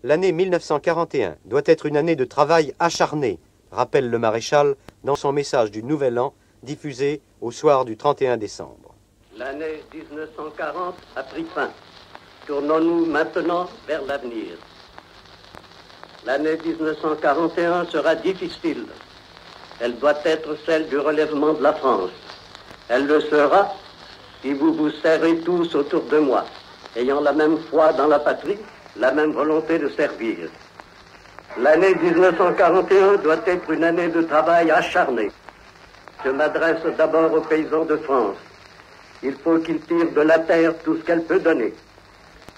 L'année 1941 doit être une année de travail acharné, rappelle le maréchal dans son message du Nouvel An diffusé au soir du 31 décembre. L'année 1940 a pris fin. Tournons-nous maintenant vers l'avenir. L'année 1941 sera difficile. Elle doit être celle du relèvement de la France. Elle le sera si vous vous serrez tous autour de moi, ayant la même foi dans la patrie, la même volonté de servir. L'année 1941 doit être une année de travail acharné. Je m'adresse d'abord aux paysans de France. Il faut qu'ils tirent de la terre tout ce qu'elle peut donner.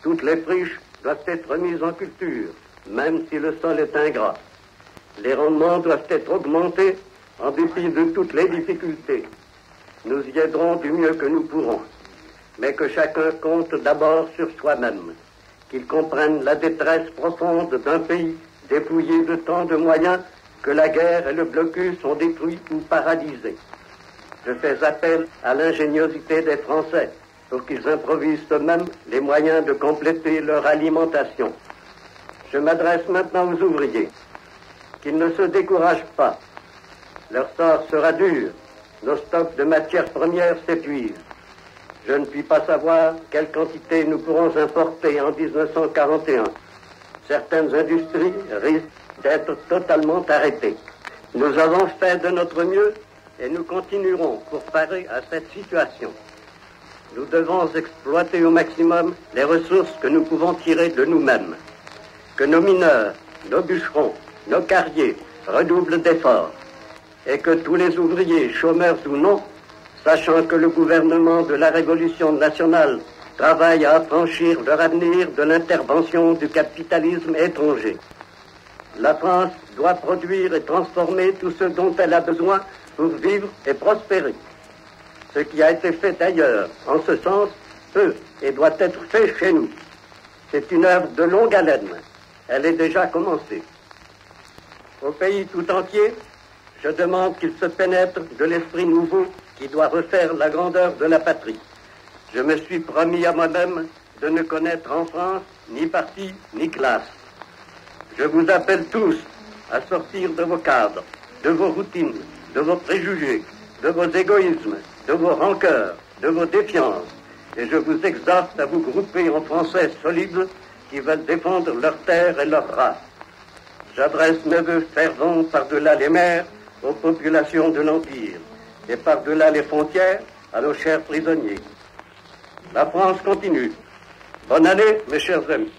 Toutes les friches doivent être mises en culture, même si le sol est ingrat. Les rendements doivent être augmentés en dépit de toutes les difficultés. Nous y aiderons du mieux que nous pourrons, mais que chacun compte d'abord sur soi-même, qu'il comprenne la détresse profonde d'un pays dépouillé de tant de moyens que la guerre et le blocus ont détruits ou paralysés. Je fais appel à l'ingéniosité des Français pour qu'ils improvisent eux-mêmes les moyens de compléter leur alimentation. Je m'adresse maintenant aux ouvriers, qu'ils ne se découragent pas. Leur sort sera dur. Nos stocks de matières premières s'épuisent. Je ne puis pas savoir quelle quantité nous pourrons importer en 1941. Certaines industries risquent d'être totalement arrêtées. Nous avons fait de notre mieux et nous continuerons pour parer à cette situation. Nous devons exploiter au maximum les ressources que nous pouvons tirer de nous-mêmes. Que nos mineurs, nos bûcherons, nos carriers redoublent d'efforts. Et que tous les ouvriers, chômeurs ou non, sachant que le gouvernement de la Révolution nationale travaille à affranchir leur avenir de l'intervention du capitalisme étranger. La France doit produire et transformer tout ce dont elle a besoin pour vivre et prospérer. Ce qui a été fait ailleurs, en ce sens, peut et doit être fait chez nous. C'est une œuvre de longue haleine. Elle est déjà commencée. Au pays tout entier, je demande qu'il se pénètre de l'esprit nouveau qui doit refaire la grandeur de la patrie. Je me suis promis à moi-même de ne connaître en France ni parti ni classe. Je vous appelle tous à sortir de vos cadres, de vos routines, de vos préjugés, de vos égoïsmes, de vos rancœurs, de vos défiances. Et je vous exhorte à vous grouper en Français solides qui veulent défendre leur terre et leur race. J'adresse mes vœux fervents par-delà les mers aux populations de l'Empire et par-delà les frontières à nos chers prisonniers. La France continue. Bonne année, mes chers amis.